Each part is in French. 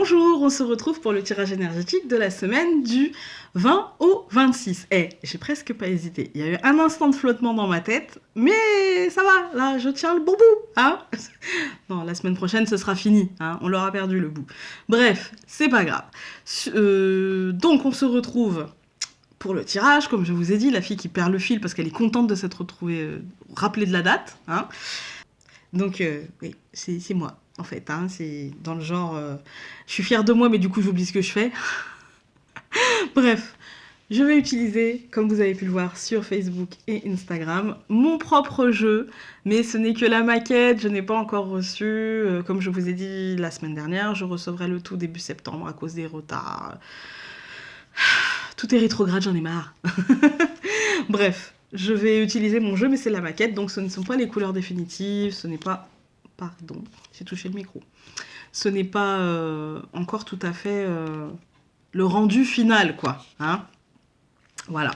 Bonjour, on se retrouve pour le tirage énergétique de la semaine du 20 au 26. J'ai presque pas hésité. Il y a eu un instant de flottement dans ma tête, mais ça va, là, je tiens le bon bout, hein. Non, la semaine prochaine, ce sera fini, hein, on l'aura perdu le bout. Bref, c'est pas grave. Donc, on se retrouve pour le tirage, comme je vous ai dit, la fille qui perd le fil parce qu'elle est contente de s'être retrouvée rappelée de la date, hein. Donc, oui, c'est moi. En fait, hein, c'est dans le genre, je suis fière de moi, mais du coup, j'oublie ce que je fais. Bref, je vais utiliser, comme vous avez pu le voir sur Facebook et Instagram, mon propre jeu, mais ce n'est que la maquette, je n'ai pas encore reçu. Comme je vous ai dit la semaine dernière, je recevrai le tout début septembre à cause des retards. Tout est rétrograde, j'en ai marre. Bref, je vais utiliser mon jeu, mais c'est la maquette, donc ce ne sont pas les couleurs définitives, ce n'est pas... Pardon, j'ai touché le micro. Ce n'est pas encore tout à fait le rendu final, quoi. Hein, voilà.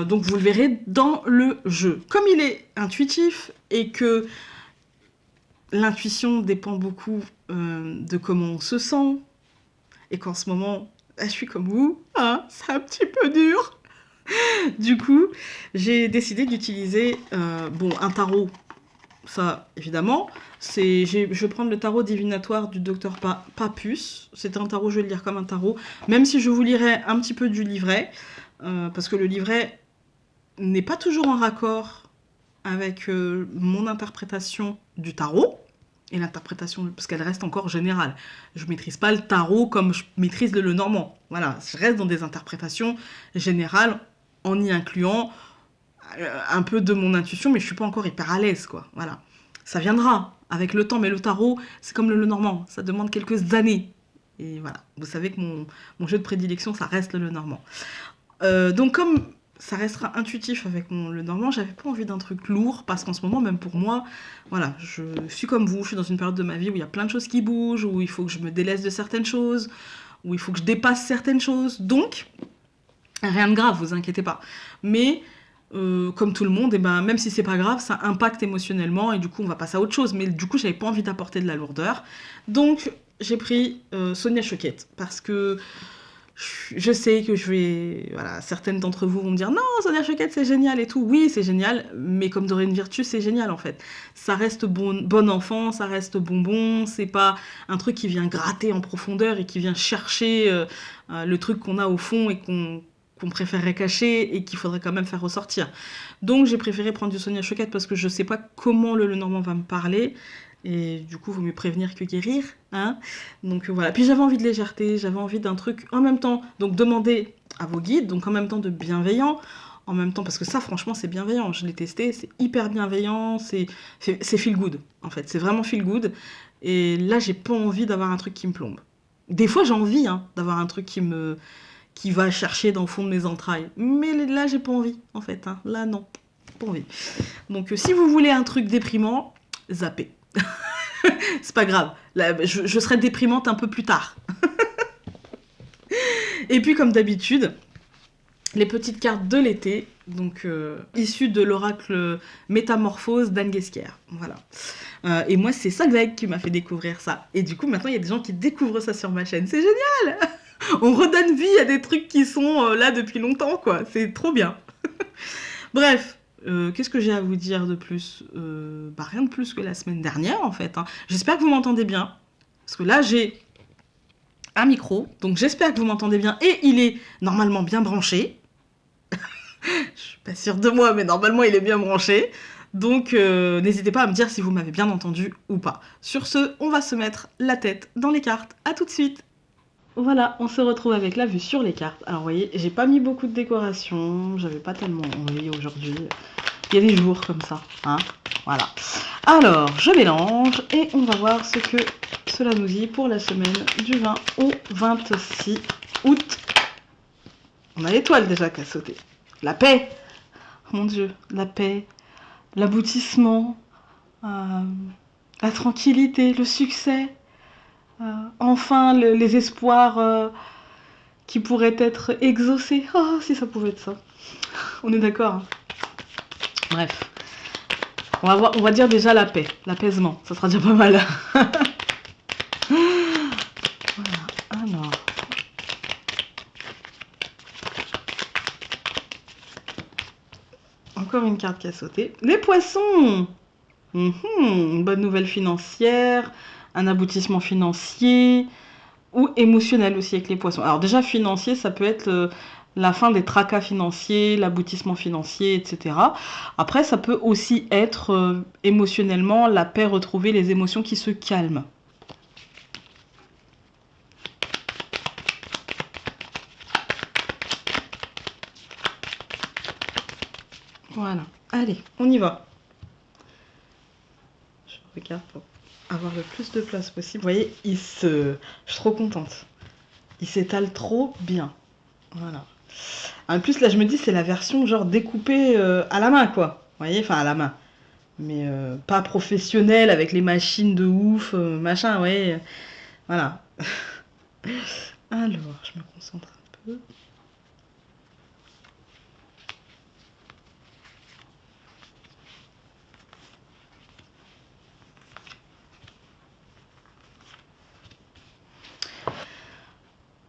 Donc vous le verrez dans le jeu. Comme il est intuitif et que l'intuition dépend beaucoup de comment on se sent, et qu'en ce moment, je suis comme vous, hein, c'est un petit peu dur. Du coup, j'ai décidé d'utiliser un tarot. Ça, évidemment, je vais prendre le tarot divinatoire du docteur Papus. C'est un tarot, je vais le lire comme un tarot, même si je vous lirai un petit peu du livret, parce que le livret n'est pas toujours en raccord avec mon interprétation du tarot, et l'interprétation, parce qu'elle reste encore générale. Je ne maîtrise pas le tarot comme je maîtrise le Lenormand. Voilà, je reste dans des interprétations générales, en y incluant un peu de mon intuition, mais je suis pas encore hyper à l'aise, quoi. Voilà. Ça viendra avec le temps, mais le tarot, c'est comme le Lenormand, ça demande quelques années. Et voilà, vous savez que mon jeu de prédilection, ça reste le Lenormand. Donc comme ça restera intuitif avec le Lenormand, j'avais pas envie d'un truc lourd, parce qu'en ce moment, même pour moi, voilà, je suis comme vous, je suis dans une période de ma vie où il y a plein de choses qui bougent, où il faut que je me délaisse de certaines choses, où il faut que je dépasse certaines choses. Donc, rien de grave, vous inquiétez pas. Mais comme tout le monde, et ben, même si c'est pas grave, ça impacte émotionnellement et du coup on va passer à autre chose. Mais du coup j'avais pas envie d'apporter de la lourdeur. Donc j'ai pris Sonia Choquette parce que je sais que je vais... Voilà, certaines d'entre vous vont me dire non, Sonia Choquette c'est génial et tout. Oui, c'est génial, mais comme Doreen Virtue, c'est génial en fait. Ça reste bon enfant, ça reste bonbon, c'est pas un truc qui vient gratter en profondeur et qui vient chercher le truc qu'on a au fond et qu'on préférerait cacher et qu'il faudrait quand même faire ressortir. Donc j'ai préféré prendre du Sonia Choquette parce que je sais pas comment le Lenormand va me parler. Et du coup, vaut mieux prévenir que guérir, hein. Donc voilà. Puis j'avais envie de légèreté, j'avais envie d'un truc en même temps. Donc demandez à vos guides, donc en même temps de bienveillant, en même temps, parce que ça, franchement, c'est bienveillant. Je l'ai testé, c'est hyper bienveillant, c'est feel good, en fait. C'est vraiment feel good. Et là, j'ai pas envie d'avoir un truc qui me plombe. Des fois, j'ai envie d'avoir un truc qui va chercher dans le fond de mes entrailles. Mais là, j'ai pas envie, en fait. Hein. Là, non, pas envie. Donc, si vous voulez un truc déprimant, zappez. C'est pas grave. Là, je serai déprimante un peu plus tard. Et puis, comme d'habitude, les petites cartes de l'été, donc issues de l'oracle Métamorphose d'Anne Guesquier. Voilà. Et moi, c'est Solveig qui m'a fait découvrir ça. Et du coup, maintenant, il y a des gens qui découvrent ça sur ma chaîne. C'est génial. On redonne vie à des trucs qui sont là depuis longtemps, quoi. C'est trop bien. Bref, qu'est-ce que j'ai à vous dire de plus rien de plus que la semaine dernière, en fait. Hein. J'espère que vous m'entendez bien. Parce que là, j'ai un micro. Donc, j'espère que vous m'entendez bien. Et il est normalement bien branché. Je suis pas sûre de moi, mais normalement, il est bien branché. Donc, n'hésitez pas à me dire si vous m'avez bien entendu ou pas. Sur ce, on va se mettre la tête dans les cartes. À tout de suite. Voilà, on se retrouve avec la vue sur les cartes. Alors, vous voyez, j'ai pas mis beaucoup de décoration. J'avais pas tellement envie aujourd'hui. Il y a des jours comme ça, hein. Voilà. Alors, je mélange et on va voir ce que cela nous dit pour la semaine du 20 au 26 août. On a l'étoile déjà qui a sauté. La paix. Oh mon Dieu, la paix, l'aboutissement, la tranquillité, le succès. Enfin, les espoirs qui pourraient être exaucés. Oh, si ça pouvait être ça. On est d'accord. Hein. Bref. On va dire déjà la paix, l'apaisement. Ça sera déjà pas mal. encore une carte qui a sauté. Les poissons. Une bonne nouvelle financière, un aboutissement financier ou émotionnel aussi avec les poissons. Alors déjà, financier, ça peut être la fin des tracas financiers, l'aboutissement financier, etc. Après, ça peut aussi être émotionnellement la paix retrouvée, les émotions qui se calment. Voilà. Allez, on y va. Je regarde pour avoir le plus de place possible. Vous voyez, je suis trop contente. Il s'étale trop bien. Voilà. En plus, là, je me dis, c'est la version genre découpée à la main, quoi. Vous voyez, enfin à la main. Mais pas professionnelle avec les machines de ouf, machin, ouais. Voilà. Alors, je me concentre un peu.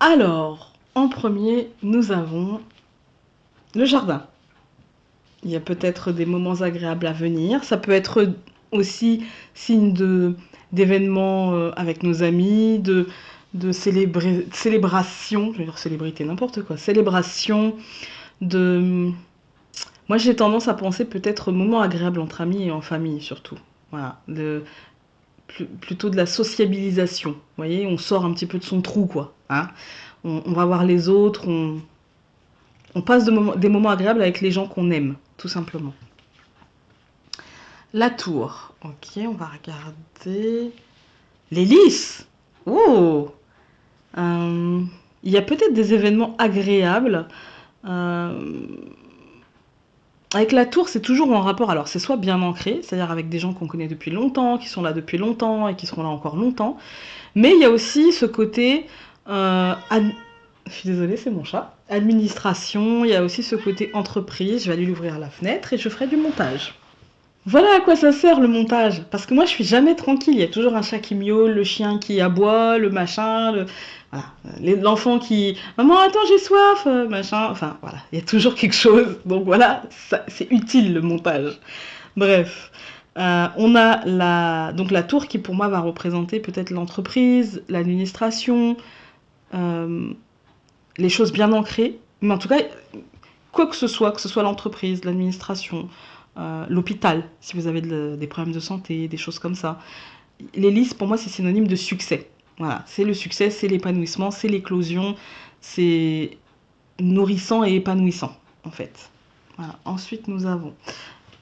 Alors, en premier, nous avons le jardin. Il y a peut-être des moments agréables à venir. Ça peut être aussi signe d'événements avec nos amis, de célébration, je vais dire célébrité, n'importe quoi, célébration, de... Moi, j'ai tendance à penser peut-être moments agréables entre amis et en famille, surtout. Voilà, plutôt de la sociabilisation. Vous voyez, on sort un petit peu de son trou, quoi. Hein, on va voir les autres, on passe des moments agréables avec les gens qu'on aime, tout simplement. La tour. Ok, on va regarder. L'hélice. Oh, il y a peut-être des événements agréables. Avec la tour, c'est toujours en rapport. Alors, c'est soit bien ancré, c'est-à-dire avec des gens qu'on connaît depuis longtemps, qui sont là depuis longtemps et qui seront là encore longtemps. Mais il y a aussi ce côté... Je suis désolée, c'est mon chat. Administration, il y a aussi ce côté entreprise. Je vais aller lui ouvrir la fenêtre et je ferai du montage. Voilà à quoi ça sert le montage. Parce que moi, je suis jamais tranquille. Il y a toujours un chat qui miaule, le chien qui aboie, le machin, voilà. L'enfant qui... Maman, attends, j'ai soif, machin. Enfin, voilà, il y a toujours quelque chose. Donc voilà, c'est utile le montage. Bref. On a donc la tour qui, pour moi, va représenter peut-être l'entreprise, l'administration, les choses bien ancrées. Mais en tout cas, quoi que ce soit l'entreprise, l'administration, l'hôpital, si vous avez des problèmes de santé, des choses comme ça. L'hélice, pour moi, c'est synonyme de succès. Voilà, c'est le succès, c'est l'épanouissement, c'est l'éclosion, c'est nourrissant et épanouissant, en fait. Voilà. Ensuite, nous avons...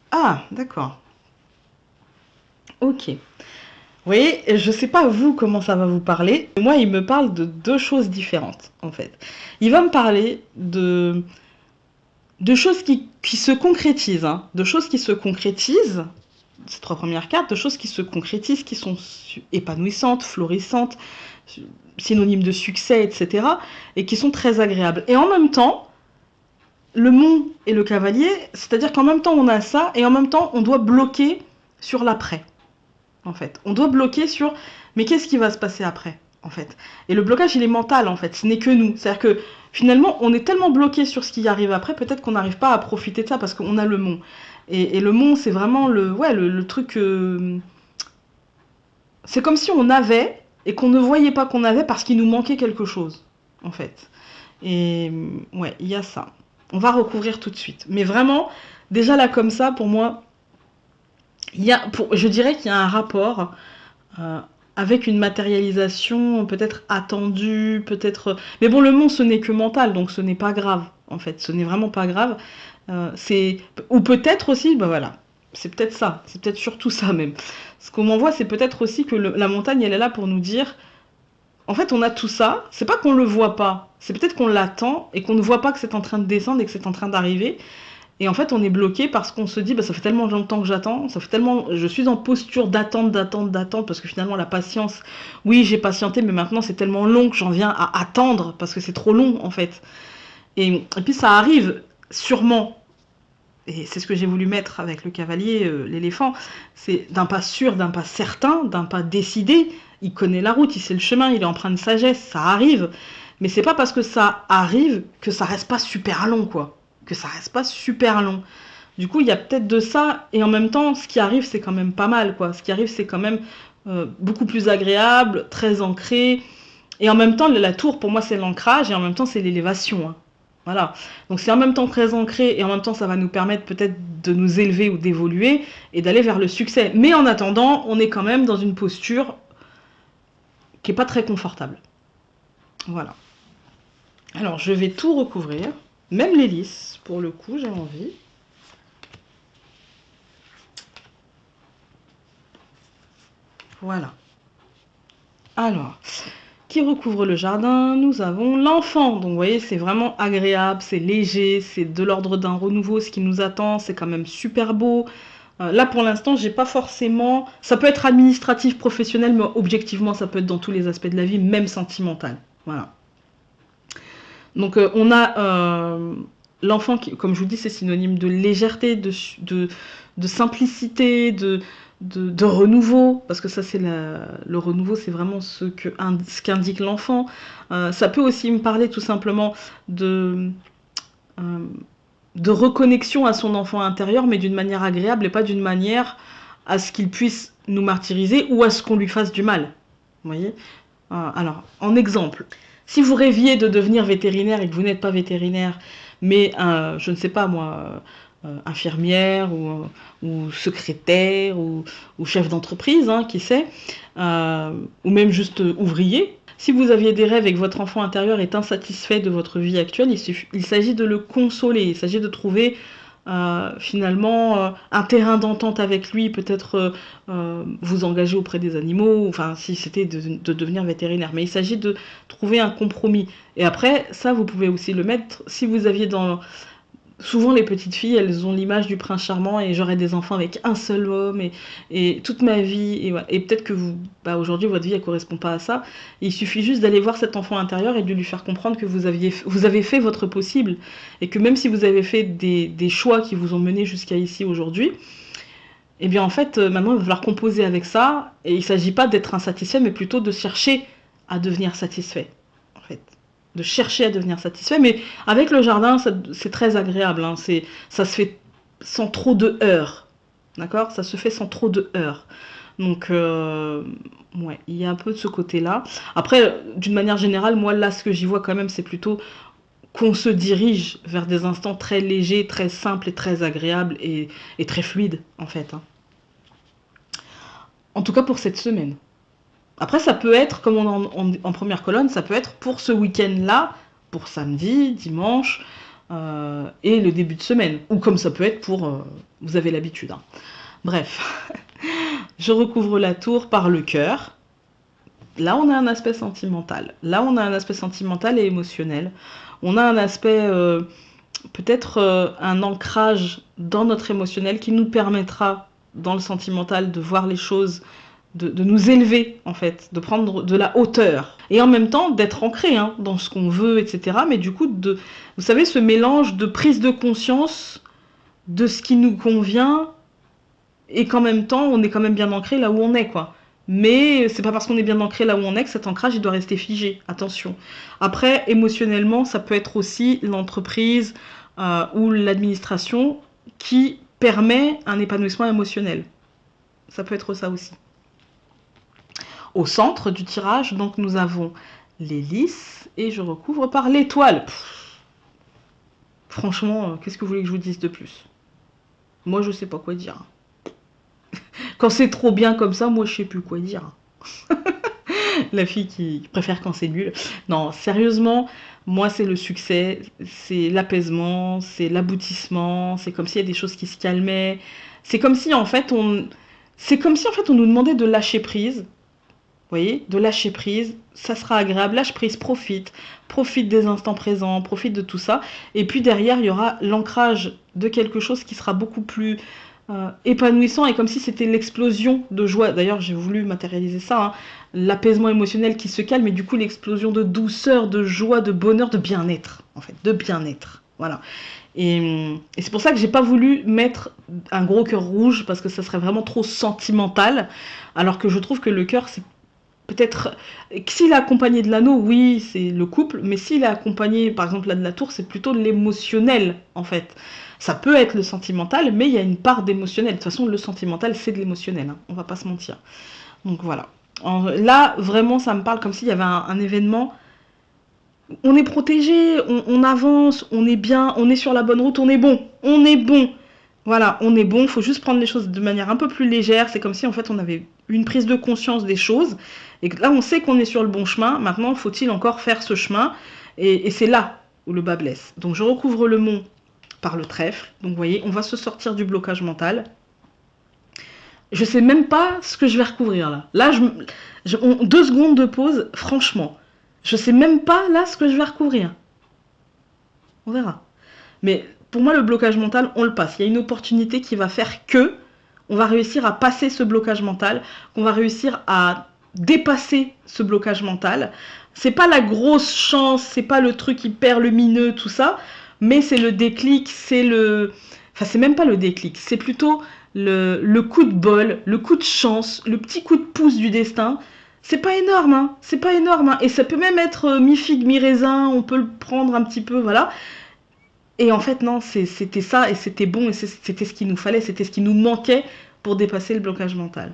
Ah, d'accord. Ok. Vous voyez, je sais pas vous comment ça va vous parler. Moi, il me parle de deux choses différentes, en fait. Il va me parler de choses qui se concrétisent, hein, de choses qui se concrétisent, ces trois premières cartes, de choses qui se concrétisent, qui sont épanouissantes, florissantes, synonymes de succès, etc., et qui sont très agréables. Et en même temps, le mont et le cavalier, c'est-à-dire qu'en même temps on a ça, et en même temps on doit bloquer sur l'après, en fait. On doit bloquer sur, mais qu'est-ce qui va se passer après, en fait. Et le blocage, il est mental, en fait, ce n'est que nous. C'est-à-dire que, finalement, on est tellement bloqué sur ce qui arrive après, peut-être qu'on n'arrive pas à profiter de ça, parce qu'on a le mont. Et le mont, c'est vraiment le truc... C'est comme si on avait, et qu'on ne voyait pas qu'on avait, parce qu'il nous manquait quelque chose, en fait. Et ouais, il y a ça. On va recouvrir tout de suite. Mais vraiment, déjà là, comme ça, pour moi, je dirais qu'il y a un rapport avec une matérialisation peut-être attendue, peut-être... Mais bon, le monde, ce n'est que mental, donc ce n'est pas grave, en fait. Ce n'est vraiment pas grave. Ou peut-être aussi, ben voilà, c'est peut-être ça, c'est peut-être surtout ça même. Ce qu'on m'envoie, c'est peut-être aussi que la montagne, elle est là pour nous dire... En fait, on a tout ça, c'est pas qu'on le voit pas, c'est peut-être qu'on l'attend et qu'on ne voit pas que c'est en train de descendre et que c'est en train d'arriver. Et en fait, on est bloqué parce qu'on se dit, bah, ça fait tellement longtemps que j'attends, je suis en posture d'attente, parce que finalement, la patience, oui, j'ai patienté, mais maintenant, c'est tellement long que j'en viens à attendre, parce que c'est trop long, en fait. Et puis, ça arrive, sûrement, et c'est ce que j'ai voulu mettre avec le cavalier, l'éléphant, c'est d'un pas sûr, d'un pas certain, d'un pas décidé. Il connaît la route, il sait le chemin, il est empreint de sagesse, ça arrive. Mais c'est pas parce que ça arrive que ça reste pas super long, quoi. Que ça reste pas super long. Du coup, il y a peut-être de ça, et en même temps, ce qui arrive, c'est quand même pas mal, quoi. Ce qui arrive, c'est quand même beaucoup plus agréable, très ancré, et en même temps, la tour, pour moi, c'est l'ancrage, et en même temps, c'est l'élévation, hein. Voilà. Donc c'est en même temps très ancré, et en même temps, ça va nous permettre peut-être de nous élever ou d'évoluer, et d'aller vers le succès. Mais en attendant, on est quand même dans une posture qui n'est pas très confortable. Voilà. Alors, je vais tout recouvrir, même les lisses, pour le coup, j'ai envie. Voilà. Alors, qui recouvre le jardin? Nous avons l'enfant. Donc, vous voyez, c'est vraiment agréable, c'est léger, c'est de l'ordre d'un renouveau. Ce qui nous attend, c'est quand même super beau. Là, pour l'instant, j'ai pas forcément... Ça peut être administratif, professionnel, mais objectivement, ça peut être dans tous les aspects de la vie, même sentimental. Voilà. Donc, on a l'enfant qui, comme je vous dis, c'est synonyme de légèreté, de simplicité, de renouveau, parce que ça, c'est le renouveau, c'est vraiment ce qu'indique l'enfant. Ça peut aussi me parler tout simplement de reconnexion à son enfant intérieur, mais d'une manière agréable et pas d'une manière à ce qu'il puisse nous martyriser ou à ce qu'on lui fasse du mal. Vous voyez? Alors, en exemple, si vous rêviez de devenir vétérinaire et que vous n'êtes pas vétérinaire, mais je ne sais pas moi, infirmière ou secrétaire ou chef d'entreprise, hein, qui sait, ou même juste ouvrier, si vous aviez des rêves et que votre enfant intérieur est insatisfait de votre vie actuelle, il s'agit de le consoler, il s'agit de trouver finalement un terrain d'entente avec lui, peut-être vous engager auprès des animaux, enfin si c'était de devenir vétérinaire, mais il s'agit de trouver un compromis. Et après, ça vous pouvez aussi le mettre, si vous aviez dans... Souvent les petites filles, elles ont l'image du prince charmant et j'aurai des enfants avec un seul homme et toute ma vie, et, voilà. Et peut-être que vous, aujourd'hui votre vie elle correspond pas à ça, il suffit juste d'aller voir cet enfant intérieur et de lui faire comprendre que vous avez fait votre possible, et que même si vous avez fait des choix qui vous ont mené jusqu'à ici aujourd'hui, et bien en fait maintenant il va falloir composer avec ça, et il s'agit pas d'être insatisfait mais plutôt de chercher à devenir satisfait, en fait. De chercher à devenir satisfait, mais avec le jardin, c'est très agréable, hein. Ça se fait sans trop de heurts, d'accord? Ça se fait sans trop de heurts. Donc, ouais, il y a un peu de ce côté-là. Après, d'une manière générale, moi, là, ce que j'y vois quand même, c'est plutôt qu'on se dirige vers des instants très légers, très simples et très agréables et très fluides, en fait, hein. En tout cas pour cette semaine. Après, ça peut être, comme on en première colonne, ça peut être pour ce week-end-là, pour samedi, dimanche, et le début de semaine. Ou comme ça peut être pour... vous avez l'habitude, hein. Bref, je recouvre la tour par le cœur. Là, on a un aspect sentimental. Là, on a un aspect sentimental et émotionnel. On a un aspect, peut-être un ancrage dans notre émotionnel qui nous permettra, dans le sentimental, de voir les choses, de nous élever, en fait, de prendre de la hauteur. Et en même temps, d'être ancré, hein, dans ce qu'on veut, etc. Mais du coup, vous savez, ce mélange de prise de conscience de ce qui nous convient, et qu'en même temps, on est quand même bien ancré là où on est, quoi. Mais c'est pas parce qu'on est bien ancré là où on est que cet ancrage, il doit rester figé. Attention. Après, émotionnellement, ça peut être aussi l'entreprise ou l'administration qui permet un épanouissement émotionnel. Ça peut être ça aussi. Au centre du tirage, donc, nous avons les lys et je recouvre par l'étoile. Franchement, qu'est-ce que vous voulez que je vous dise de plus? Moi, je sais pas quoi dire. Quand c'est trop bien comme ça, moi, je sais plus quoi dire. La fille qui préfère quand c'est nul. Non, sérieusement, moi, c'est le succès, c'est l'apaisement, c'est l'aboutissement, c'est comme s'il y a des choses qui se calmaient. C'est comme si, en fait, c'est comme si, en fait, on nous demandait de lâcher prise. Vous voyez, de lâcher prise, ça sera agréable, lâche prise, profite des instants présents, profite de tout ça. Et puis derrière, il y aura l'ancrage de quelque chose qui sera beaucoup plus épanouissant, et comme si c'était l'explosion de joie. D'ailleurs, j'ai voulu matérialiser ça, hein. L'apaisement émotionnel qui se calme, et du coup l'explosion de douceur, de joie, de bonheur, de bien-être, en fait, de bien-être. Voilà. Et c'est pour ça que j'ai pas voulu mettre un gros cœur rouge, parce que ça serait vraiment trop sentimental, alors que je trouve que le cœur, c'est peut-être, s'il est accompagné de l'anneau, oui, c'est le couple, mais s'il est accompagné, par exemple, là, de la tour, c'est plutôt de l'émotionnel, en fait. Ça peut être le sentimental, mais il y a une part d'émotionnel. De toute façon, le sentimental, c'est de l'émotionnel, hein, on va pas se mentir. Donc voilà. Là, vraiment, ça me parle comme s'il y avait un événement. On est protégé, on avance, on est bien, on est sur la bonne route, on est bon. On est bon. Voilà, on est bon, faut juste prendre les choses de manière un peu plus légère. C'est comme si en fait on avait une prise de conscience des choses. Et que là on sait qu'on est sur le bon chemin. Maintenant, faut-il encore faire ce chemin? Et c'est là où le bas blesse. Donc je recouvre le mont par le trèfle. Donc vous voyez, on va se sortir du blocage mental. Je sais même pas ce que je vais recouvrir là. Là, 2 secondes de pause, franchement. Je sais même pas là ce que je vais recouvrir. On verra. Mais pour moi, le blocage mental, on le passe. Il y a une opportunité qui va faire que on va réussir à passer ce blocage mental, qu'on va réussir à dépasser ce blocage mental. C'est pas la grosse chance, c'est pas le truc hyper lumineux, tout ça, mais c'est le déclic, c'est le... Enfin, c'est même pas le déclic, c'est plutôt le coup de bol, le coup de chance, le petit coup de pouce du destin. C'est pas énorme, hein. C'est pas énorme, hein. Et ça peut même être mi-figue, mi-raisin, on peut le prendre un petit peu, voilà. Et en fait, non, c'était ça, et c'était bon, et c'était ce qu'il nous fallait, c'était ce qui nous manquait pour dépasser le blocage mental.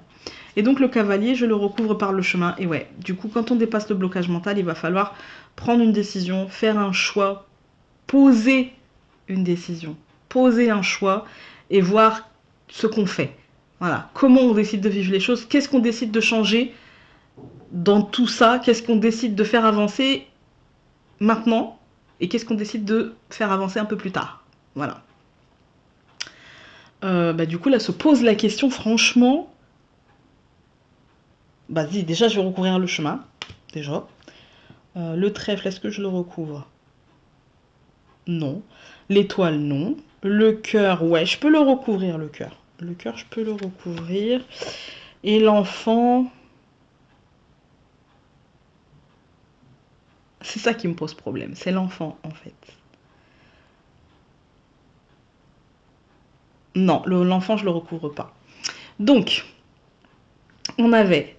Et donc le cavalier, je le recouvre par le chemin. Et ouais, du coup, quand on dépasse le blocage mental, il va falloir prendre une décision, faire un choix, poser une décision, poser un choix, et voir ce qu'on fait. Voilà, comment on décide de vivre les choses, qu'est-ce qu'on décide de changer dans tout ça, qu'est-ce qu'on décide de faire avancer maintenant, et qu'est-ce qu'on décide de faire avancer un peu plus tard. Voilà. Du coup, là, se pose la question, franchement... Vas-y, déjà, je vais recouvrir le chemin. Déjà. Le trèfle, est-ce que je le recouvre? Non. L'étoile, non. Le cœur, ouais, je peux le recouvrir, le cœur. Le cœur, je peux le recouvrir. Et l'enfant... C'est ça qui me pose problème. C'est l'enfant, en fait. Non, l'enfant, je le recouvre pas. Donc, on avait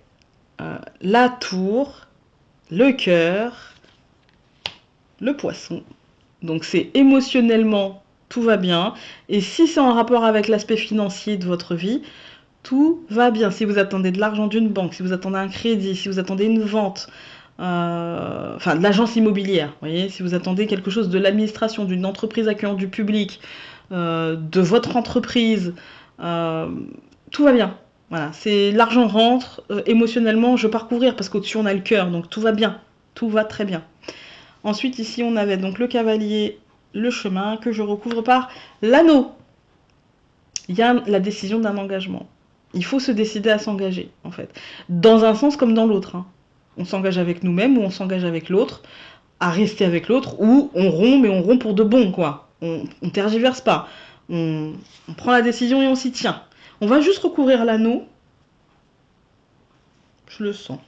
la tour, le cœur, le poisson. Donc c'est émotionnellement, tout va bien. Et si c'est en rapport avec l'aspect financier de votre vie, tout va bien. Si vous attendez de l'argent d'une banque, si vous attendez un crédit, si vous attendez une vente, enfin de l'agence immobilière, vous voyez, si vous attendez quelque chose de l'administration, d'une entreprise accueillant du public, de votre entreprise, tout va bien. Voilà, c'est l'argent rentre, émotionnellement je pars couvrir parce qu'au-dessus on a le cœur, donc tout va bien, tout va très bien. Ensuite ici on avait donc le cavalier, le chemin que je recouvre par l'anneau. Il y a la décision d'un engagement. Il faut se décider à s'engager en fait, dans un sens comme dans l'autre. Hein. On s'engage avec nous-mêmes ou on s'engage avec l'autre, à rester avec l'autre, ou on rompt mais on rompt pour de bon quoi. On tergiverse pas, on prend la décision et on s'y tient. On va juste recouvrir l'anneau. Je le sens.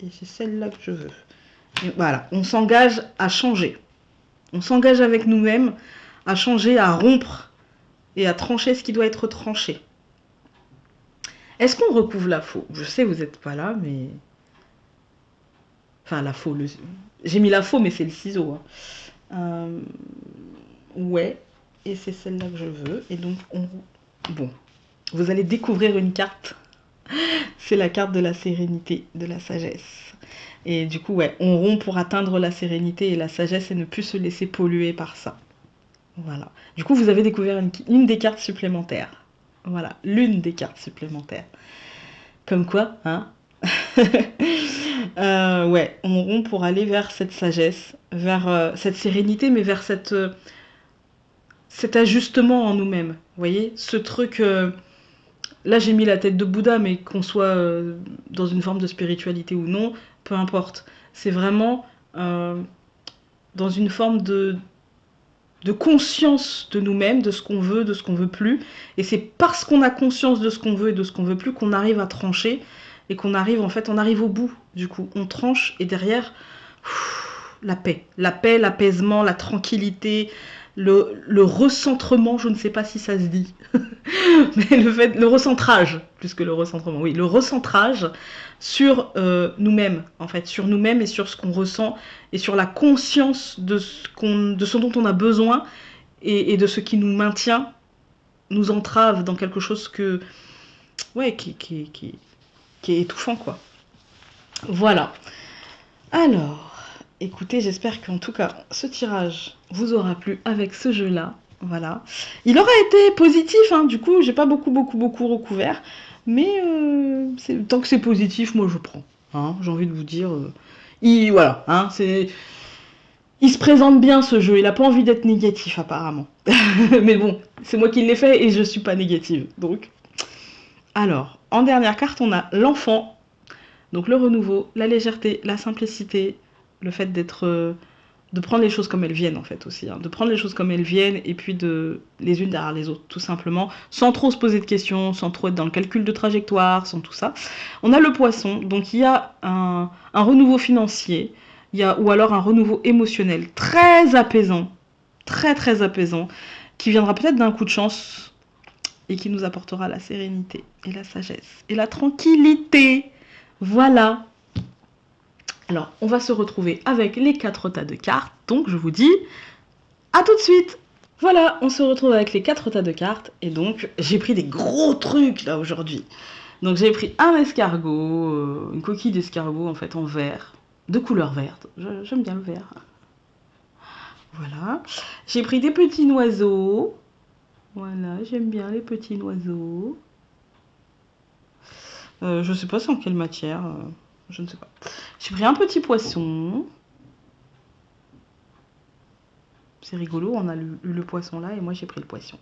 Et c'est celle-là que je veux. Et voilà, on s'engage à changer. On s'engage avec nous-mêmes à changer, à rompre et à trancher ce qui doit être tranché. Est-ce qu'on recouvre la faux? Je sais, vous n'êtes pas là, mais... Enfin, la faux. J'ai mis la faux, mais c'est le ciseau. Hein. Ouais, et c'est celle-là que je veux. Et donc, bon, vous allez découvrir une carte. C'est la carte de la sérénité, de la sagesse. Et du coup, ouais, on rompt pour atteindre la sérénité et la sagesse et ne plus se laisser polluer par ça. Voilà. Du coup, vous avez découvert une des cartes supplémentaires. Voilà, l'une des cartes supplémentaires. Comme quoi, hein. Ouais, on rompt pour aller vers cette sagesse, vers cette sérénité, mais vers cet ajustement en nous-mêmes. Vous voyez, ce truc... là, j'ai mis la tête de Bouddha, mais qu'on soit dans une forme de spiritualité ou non, peu importe. C'est vraiment dans une forme de conscience de nous-mêmes, de ce qu'on veut, de ce qu'on veut plus. Et c'est parce qu'on a conscience de ce qu'on veut et de ce qu'on veut plus qu'on arrive à trancher et qu'on arrive, en fait, on arrive au bout, du coup. On tranche et derrière, la paix. La paix, l'apaisement, la tranquillité, le recentrement, je ne sais pas si ça se dit, mais le recentrage, plus que le recentrement, oui, le recentrage sur nous-mêmes, en fait, sur nous-mêmes et sur ce qu'on ressent, et sur la conscience de ce dont on a besoin, et de ce qui nous maintient, nous entrave dans quelque chose ouais, qui est étouffant, quoi. Voilà. Alors, écoutez, j'espère qu'en tout cas, ce tirage vous aura plu avec ce jeu-là. Voilà. Il aurait été positif, hein, du coup, j'ai pas beaucoup recouvert. Mais tant que c'est positif, moi je prends. Hein, j'ai envie de vous dire. Voilà, hein, il se présente bien ce jeu, il a pas envie d'être négatif apparemment. Mais bon, c'est moi qui l'ai fait et je suis pas négative. Donc. Alors, en dernière carte, on a l'enfant. Donc le renouveau, la légèreté, la simplicité, le fait de prendre les choses comme elles viennent en fait aussi, hein, de prendre les choses comme elles viennent et puis de les unes derrière les autres tout simplement, sans trop se poser de questions, sans trop être dans le calcul de trajectoire, sans tout ça. On a le poisson, donc il y a un renouveau financier, ou alors un renouveau émotionnel très apaisant, très apaisant, qui viendra peut-être d'un coup de chance et qui nous apportera la sérénité et la sagesse et la tranquillité. Voilà. Alors, on va se retrouver avec les 4 tas de cartes. Donc, je vous dis à tout de suite. Voilà, on se retrouve avec les 4 tas de cartes. Et donc, j'ai pris des gros trucs là aujourd'hui. Donc, j'ai pris un escargot, une coquille d'escargot en fait en verre, de couleur verte. J'aime bien le vert. Voilà. J'ai pris des petits oiseaux. Voilà, j'aime bien les petits oiseaux. Je sais pas c'est en quelle matière. Je ne sais pas. J'ai pris un petit poisson. C'est rigolo, on a eu le poisson là et moi j'ai pris le poisson.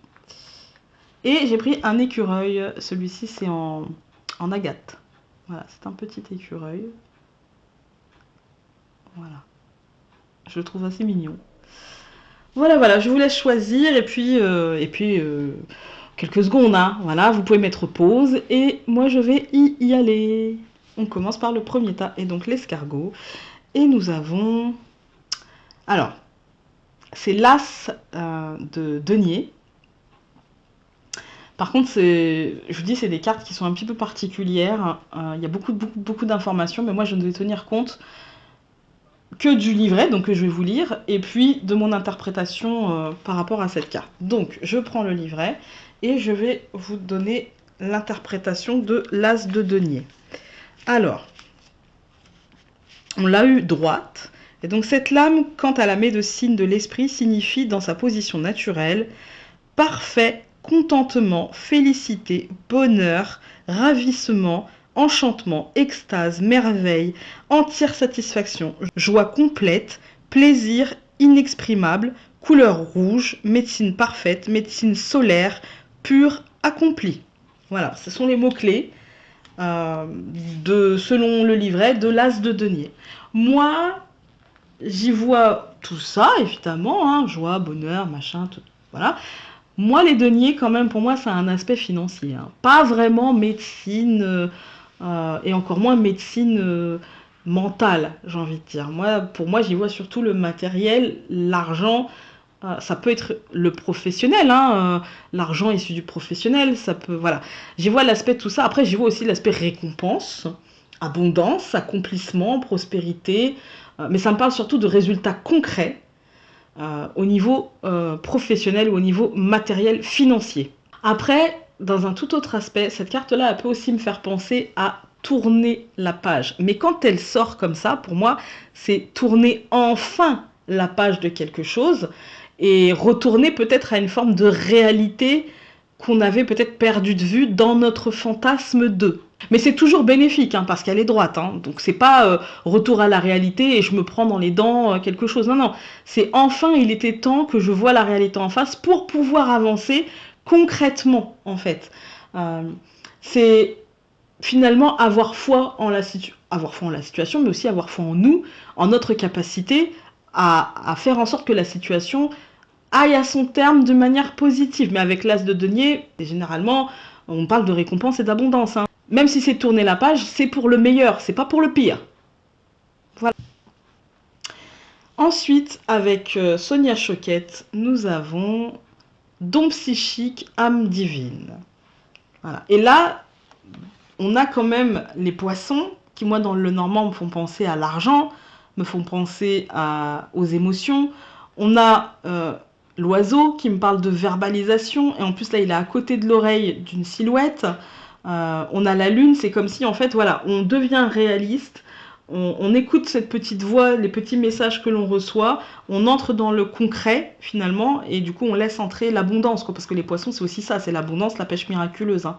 Et j'ai pris un écureuil. Celui-ci c'est en agate. Voilà, c'est un petit écureuil. Voilà. Je le trouve assez mignon. Voilà, je vous laisse choisir et puis quelques secondes, hein. Voilà, vous pouvez mettre pause et moi je vais y aller. On commence par le premier tas et donc l'escargot. Et nous avons... Alors, c'est l'as de denier. Par contre, je vous dis, c'est des cartes qui sont un petit peu particulières. Il y a beaucoup d'informations, mais moi je ne vais tenir compte que du livret, donc que je vais vous lire, et puis de mon interprétation par rapport à cette carte. Donc, je prends le livret et je vais vous donner l'interprétation de l'as de denier. Alors, on l'a eu droite. Et donc cette lame, quant à la médecine de l'esprit, signifie dans sa position naturelle parfait contentement, félicité, bonheur, ravissement, enchantement, extase, merveille, entière satisfaction, joie complète, plaisir inexprimable, couleur rouge, médecine parfaite, médecine solaire, pure, accomplie. Voilà, ce sont les mots-clés selon le livret de l'as de denier. Moi, j'y vois tout ça, évidemment, hein, joie, bonheur, machin, tout, voilà. Moi, les deniers, quand même, pour moi, ça a un aspect financier. Hein. Pas vraiment médecine, et encore moins médecine mentale, j'ai envie de dire. Pour moi, j'y vois surtout le matériel, l'argent. Ça peut être le professionnel, hein, l'argent issu du professionnel, ça peut... Voilà. J'y vois l'aspect de tout ça. Après, j'y vois aussi l'aspect récompense, abondance, accomplissement, prospérité. Mais ça me parle surtout de résultats concrets. Au niveau professionnel ou au niveau matériel financier. Après, dans un tout autre aspect, cette carte-là, elle peut aussi me faire penser à tourner la page. Mais quand elle sort comme ça, pour moi, c'est tourner enfin la page de quelque chose et retourner peut-être à une forme de réalité qu'on avait peut-être perdu de vue dans notre fantasme de. Mais c'est toujours bénéfique, hein, parce qu'elle est droite. Hein. Donc c'est pas retour à la réalité et je me prends dans les dents quelque chose. Non. C'est enfin, il était temps que je vois la réalité en face pour pouvoir avancer concrètement, en fait. C'est finalement avoir foi en la situation, mais aussi avoir foi en nous, en notre capacité à faire en sorte que la situation aille à son terme de manière positive. Mais avec l'as de denier, généralement, on parle de récompense et d'abondance. Hein. Même si c'est tourner la page, c'est pour le meilleur, c'est pas pour le pire. Voilà. Ensuite, avec Sonia Choquette, nous avons Don psychique, âme divine. Voilà. Et là, on a quand même les poissons qui, moi, dans le normand, me font penser à l'argent, me font penser aux émotions. On a l'oiseau qui me parle de verbalisation, et en plus, là, il est à côté de l'oreille d'une silhouette. On a la lune, c'est comme si, en fait, voilà, on devient réaliste. On écoute cette petite voix, les petits messages que l'on reçoit, on entre dans le concret finalement, et du coup on laisse entrer l'abondance, parce que les poissons c'est aussi ça, c'est l'abondance, la pêche miraculeuse. Hein.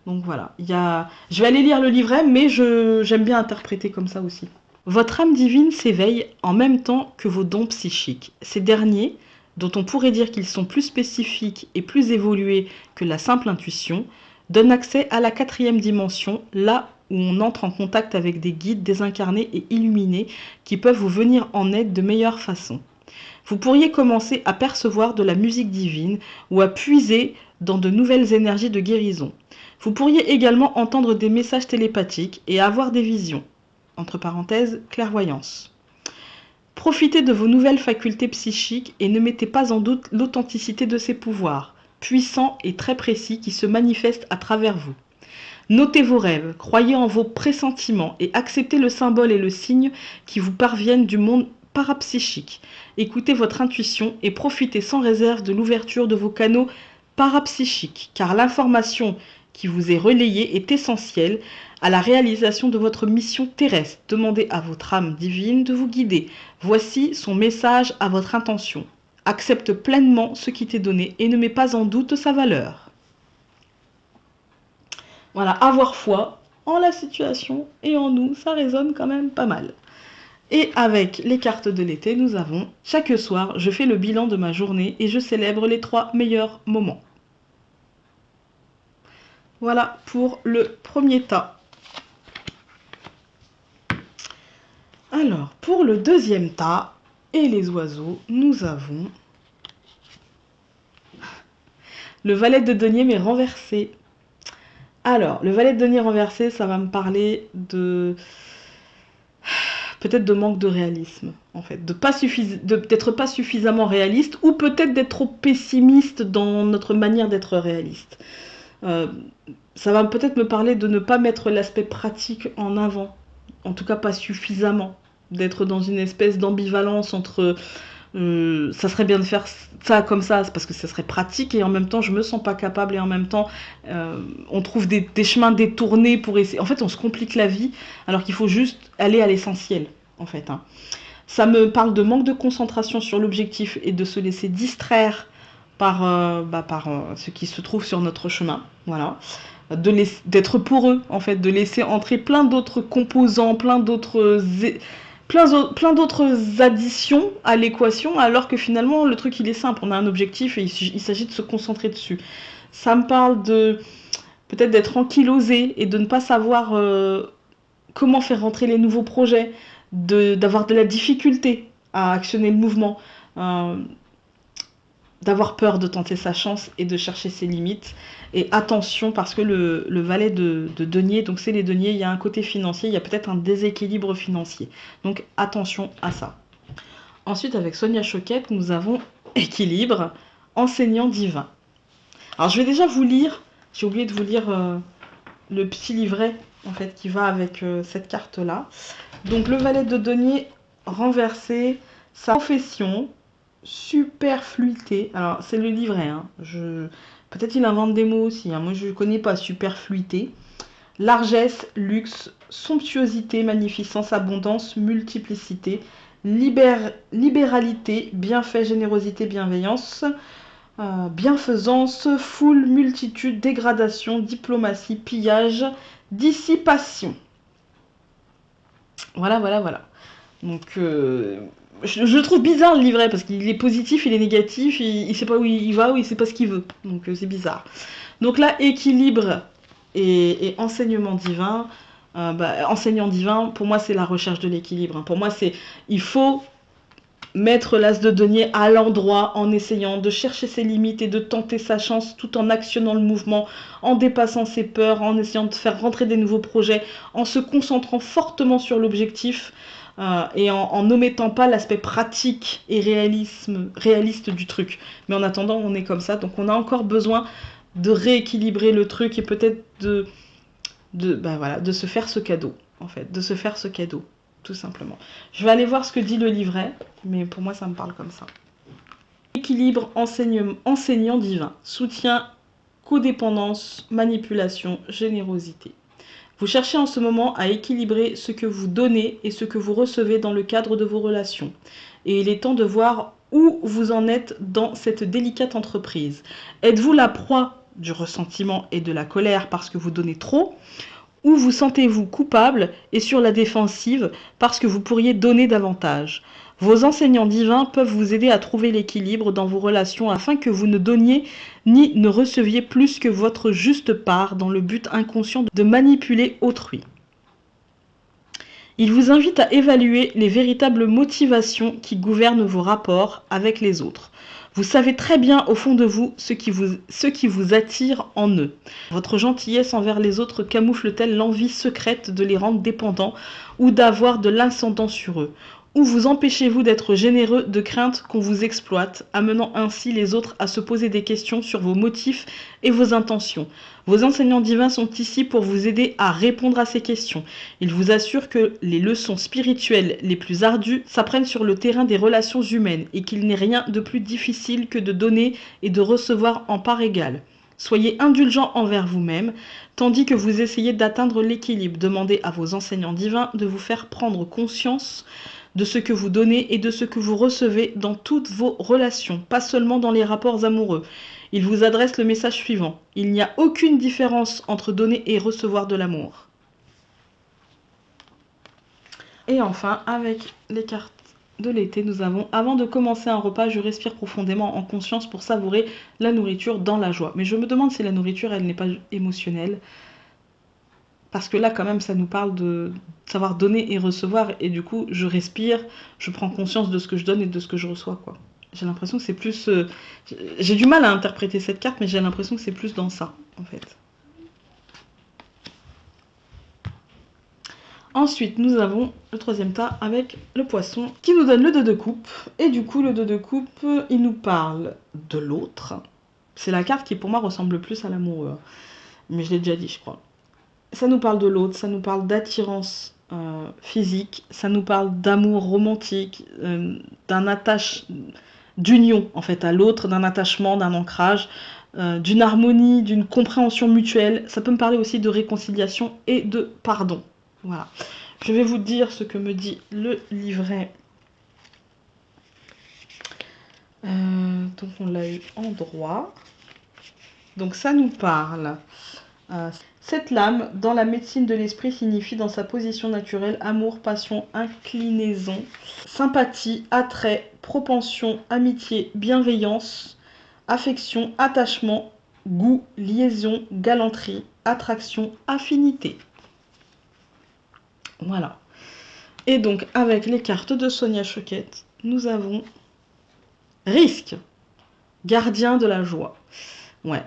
Donc voilà, je vais aller lire le livret, mais j'aime bien interpréter comme ça aussi. Votre âme divine s'éveille en même temps que vos dons psychiques. Ces derniers, dont on pourrait dire qu'ils sont plus spécifiques et plus évolués que la simple intuition, donnent accès à la 4e dimension, là où on entre en contact avec des guides désincarnés et illuminés qui peuvent vous venir en aide de meilleure façon. Vous pourriez commencer à percevoir de la musique divine ou à puiser dans de nouvelles énergies de guérison. Vous pourriez également entendre des messages télépathiques et avoir des visions. Entre parenthèses, clairvoyance. Profitez de vos nouvelles facultés psychiques et ne mettez pas en doute l'authenticité de ces pouvoirs, puissants et très précis qui se manifestent à travers vous. Notez vos rêves, croyez en vos pressentiments et acceptez le symbole et le signe qui vous parviennent du monde parapsychique. Écoutez votre intuition et profitez sans réserve de l'ouverture de vos canaux parapsychiques, car l'information qui vous est relayée est essentielle à la réalisation de votre mission terrestre. Demandez à votre âme divine de vous guider. Voici son message à votre intention. Accepte pleinement ce qui t'est donné et ne mets pas en doute sa valeur. Voilà, avoir foi en la situation et en nous, ça résonne quand même pas mal. Et avec les cartes de l'été, nous avons « Chaque soir, je fais le bilan de ma journée et je célèbre les 3 meilleurs moments. » Voilà pour le premier tas. Alors, pour le deuxième tas et les oiseaux, nous avons le valet de denier mais renversé. Alors, le valet de denier renversé, ça va me parler de... peut-être de manque de réalisme, en fait. D'être pas suffisamment réaliste, ou peut-être d'être trop pessimiste dans notre manière d'être réaliste. Ça va peut-être me parler de ne pas mettre l'aspect pratique en avant. En tout cas, pas suffisamment. D'être dans une espèce d'ambivalence entre... ça serait bien de faire ça comme ça parce que ça serait pratique et en même temps je me sens pas capable et en même temps on trouve des chemins détournés pour essayer. En fait on se complique la vie alors qu'il faut juste aller à l'essentiel en fait. Hein. Ça me parle de manque de concentration sur l'objectif et de se laisser distraire par ce qui se trouve sur notre chemin. Voilà. D'être poreux en fait, de laisser entrer plein d'autres composants, plein d'autres additions à l'équation, alors que finalement le truc il est simple, on a un objectif et il s'agit de se concentrer dessus. Ça me parle de peut-être d'être ankylosé et de ne pas savoir comment faire rentrer les nouveaux projets, d'avoir de la difficulté à actionner le mouvement, d'avoir peur de tenter sa chance et de chercher ses limites. Et attention, parce que le valet de denier, donc c'est les deniers, il y a un côté financier, il y a peut-être un déséquilibre financier. Donc attention à ça. Ensuite, avec Sonia Choquette, nous avons équilibre, enseignant divin. Alors je vais déjà vous lire, j'ai oublié de vous lire le petit livret en fait qui va avec cette carte-là. Donc le valet de denier renversé, sa profession, superfluité. Alors c'est le livret, hein. Peut-être il invente des mots aussi, hein. Moi je ne connais pas superfluité. Largesse, luxe, somptuosité, magnificence, abondance, multiplicité, libéralité, bienfait, générosité, bienveillance, bienfaisance, foule, multitude, dégradation, diplomatie, pillage, dissipation. Voilà. Donc je trouve bizarre le livret parce qu'il est positif, il est négatif, il sait pas où il va ou il sait pas ce qu'il veut. Donc c'est bizarre. Donc là, équilibre et enseignement divin. Enseignant divin, pour moi c'est la recherche de l'équilibre. Hein. Pour moi il faut mettre l'as de denier à l'endroit en essayant de chercher ses limites et de tenter sa chance tout en actionnant le mouvement, en dépassant ses peurs, en essayant de faire rentrer des nouveaux projets, en se concentrant fortement sur l'objectif. et en omettant pas l'aspect pratique et réaliste du truc. Mais en attendant, on est comme ça, donc on a encore besoin de rééquilibrer le truc et peut-être de se faire ce cadeau, en fait, de se faire ce cadeau, tout simplement. Je vais aller voir ce que dit le livret, mais pour moi, ça me parle comme ça. Équilibre enseignant divin, soutien, codépendance, manipulation, générosité. Vous cherchez en ce moment à équilibrer ce que vous donnez et ce que vous recevez dans le cadre de vos relations. Et il est temps de voir où vous en êtes dans cette délicate entreprise. Êtes-vous la proie du ressentiment et de la colère parce que vous donnez trop ? Ou vous sentez-vous coupable et sur la défensive parce que vous pourriez donner davantage ? Vos enseignants divins peuvent vous aider à trouver l'équilibre dans vos relations afin que vous ne donniez ni ne receviez plus que votre juste part dans le but inconscient de manipuler autrui. Ils vous invitent à évaluer les véritables motivations qui gouvernent vos rapports avec les autres. Vous savez très bien au fond de vous ce qui vous attire en eux. Votre gentillesse envers les autres camoufle-t-elle l'envie secrète de les rendre dépendants ou d'avoir de l'ascendant sur eux ? Ou vous empêchez-vous d'être généreux de crainte qu'on vous exploite, amenant ainsi les autres à se poser des questions sur vos motifs et vos intentions ? Vos enseignants divins sont ici pour vous aider à répondre à ces questions. Ils vous assurent que les leçons spirituelles les plus ardues s'apprennent sur le terrain des relations humaines et qu'il n'est rien de plus difficile que de donner et de recevoir en part égale. Soyez indulgents envers vous-même, tandis que vous essayez d'atteindre l'équilibre. Demandez à vos enseignants divins de vous faire prendre conscience de ce que vous donnez et de ce que vous recevez dans toutes vos relations, pas seulement dans les rapports amoureux. Il vous adresse le message suivant. Il n'y a aucune différence entre donner et recevoir de l'amour. Et enfin, avec les cartes de l'été, nous avons « Avant de commencer un repas, je respire profondément en conscience pour savourer la nourriture dans la joie. » Mais je me demande si la nourriture, elle n'est pas émotionnelle. Parce que là, quand même, ça nous parle de savoir donner et recevoir. Et du coup, je respire, je prends conscience de ce que je donne et de ce que je reçois, quoi. J'ai l'impression que c'est plus... j'ai du mal à interpréter cette carte, mais j'ai l'impression que c'est plus dans ça, en fait. Ensuite, nous avons le troisième tas avec le poisson qui nous donne le 2 de coupe. Et du coup, le 2 de coupe, il nous parle de l'autre. C'est la carte qui, pour moi, ressemble le plus à l'amoureux. Mais je l'ai déjà dit, je crois. Ça nous parle de l'autre, ça nous parle d'attirance physique, ça nous parle d'amour romantique, d'union en fait à l'autre, d'un attachement, d'un ancrage, d'une harmonie, d'une compréhension mutuelle. Ça peut me parler aussi de réconciliation et de pardon. Voilà. Je vais vous dire ce que me dit le livret. Donc on l'a eu en droit. Donc ça nous parle. Cette lame, dans la médecine de l'esprit, signifie dans sa position naturelle amour, passion, inclinaison, sympathie, attrait, propension, amitié, bienveillance, affection, attachement, goût, liaison, galanterie, attraction, affinité. Voilà. Et donc, avec les cartes de Sonia Choquette, nous avons risque, gardien de la joie. Ouais.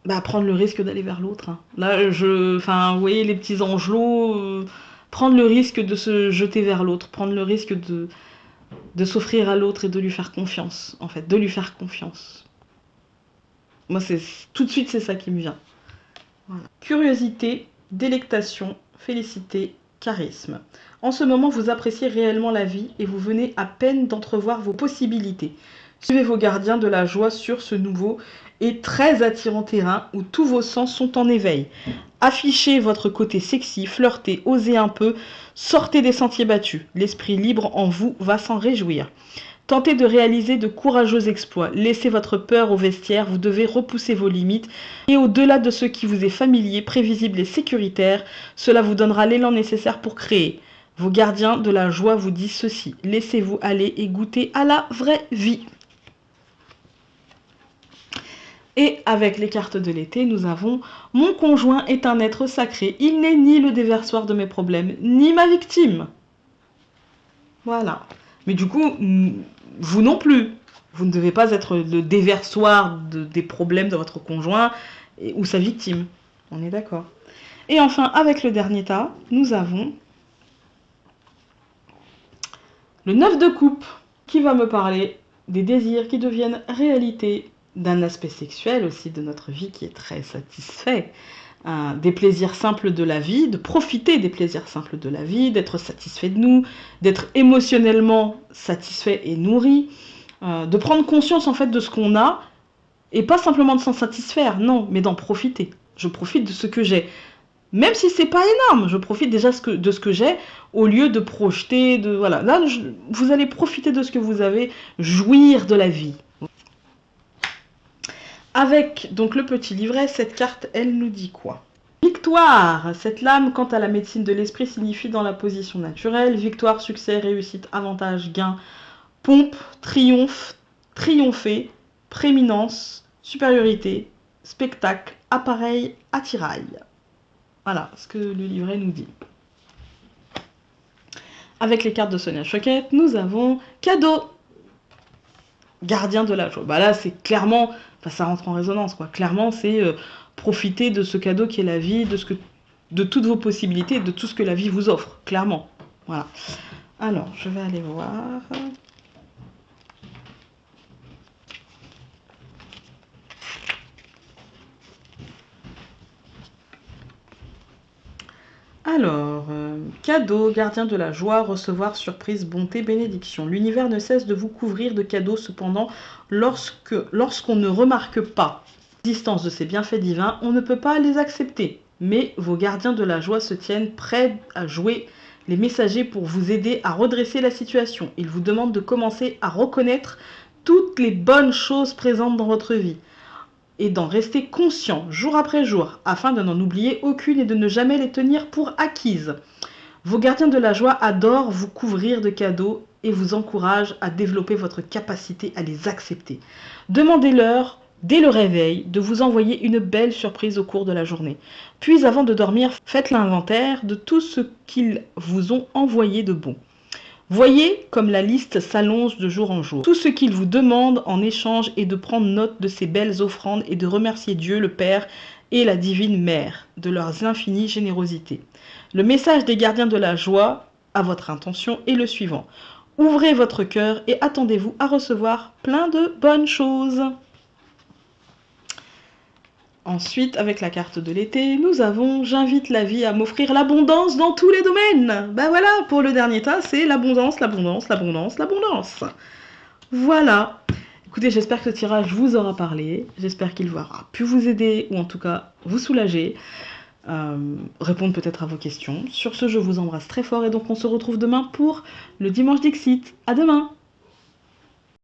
Bah, prendre le risque d'aller vers l'autre. Hein. Là, vous voyez les petits angelots, prendre le risque de se jeter vers l'autre, prendre le risque de s'offrir à l'autre et de lui faire confiance, en fait, de lui faire confiance. Moi, tout de suite, c'est ça qui me vient. Voilà. Curiosité, délectation, félicité, charisme. En ce moment, vous appréciez réellement la vie et vous venez à peine d'entrevoir vos possibilités. Suivez vos gardiens de la joie sur ce nouveau et très attirant terrain où tous vos sens sont en éveil. Affichez votre côté sexy, flirtez, osez un peu, sortez des sentiers battus. L'esprit libre en vous va s'en réjouir. Tentez de réaliser de courageux exploits. Laissez votre peur au vestiaire, vous devez repousser vos limites. Et au-delà de ce qui vous est familier, prévisible et sécuritaire, cela vous donnera l'élan nécessaire pour créer. Vos gardiens de la joie vous disent ceci. Laissez-vous aller et goûter à la vraie vie. Et avec les cartes de l'été, nous avons « Mon conjoint est un être sacré. Il n'est ni le déversoir de mes problèmes, ni ma victime. » Voilà. Mais du coup, vous non plus. Vous ne devez pas être le déversoir des problèmes de votre conjoint ou sa victime. On est d'accord. Et enfin, avec le dernier tas, nous avons Le 9 de coupe qui va me parler des désirs qui deviennent réalité, d'un aspect sexuel aussi de notre vie qui est très satisfait, des plaisirs simples de la vie, de profiter des plaisirs simples de la vie, d'être satisfait de nous, d'être émotionnellement satisfait et nourri, de prendre conscience en fait de ce qu'on a et pas simplement de s'en satisfaire, non, mais d'en profiter. Je profite de ce que j'ai. Même si c'est pas énorme, je profite déjà de ce que j'ai au lieu de projeter, de voilà. Là, vous allez profiter de ce que vous avez, jouir de la vie. Avec donc le petit livret, cette carte, elle nous dit quoi? Victoire. Cette lame, quant à la médecine de l'esprit, signifie dans la position naturelle victoire, succès, réussite, avantage, gain, pompe, triomphe, triompher, prééminence, supériorité, spectacle, appareil, attirail. Voilà ce que le livret nous dit. Avec les cartes de Sonia Choquette, nous avons cadeau. Gardien de la joie. Bah là, c'est clairement, enfin, ça rentre en résonance, quoi. Clairement, c'est profiter de ce cadeau qui est la vie, de toutes vos possibilités, de tout ce que la vie vous offre, clairement. Voilà. Alors, je vais aller voir. Alors, cadeau, gardien de la joie, recevoir, surprise, bonté, bénédiction. L'univers ne cesse de vous couvrir de cadeaux, cependant, lorsqu'on ne remarque pas l'existence de ces bienfaits divins, on ne peut pas les accepter. Mais vos gardiens de la joie se tiennent prêts à jouer les messagers pour vous aider à redresser la situation. Ils vous demandent de commencer à reconnaître toutes les bonnes choses présentes dans votre vie et d'en rester conscient jour après jour, afin de n'en oublier aucune et de ne jamais les tenir pour acquises. Vos gardiens de la joie adorent vous couvrir de cadeaux et vous encouragent à développer votre capacité à les accepter. Demandez-leur, dès le réveil, de vous envoyer une belle surprise au cours de la journée. Puis, avant de dormir, faites l'inventaire de tout ce qu'ils vous ont envoyé de bon. Voyez comme la liste s'allonge de jour en jour. Tout ce qu'ils vous demandent en échange est de prendre note de ces belles offrandes et de remercier Dieu le Père et la Divine Mère de leurs infinies générosités. Le message des gardiens de la joie à votre intention est le suivant. Ouvrez votre cœur et attendez-vous à recevoir plein de bonnes choses. Ensuite, avec la carte de l'été, nous avons « J'invite la vie à m'offrir l'abondance dans tous les domaines ». Ben voilà, pour le dernier tas, c'est l'abondance, l'abondance, l'abondance, l'abondance. Voilà. Écoutez, j'espère que ce tirage vous aura parlé. J'espère qu'il aura pu vous aider, ou en tout cas vous soulager, répondre peut-être à vos questions. Sur ce, je vous embrasse très fort et donc on se retrouve demain pour le Dimanche Dixit. À demain!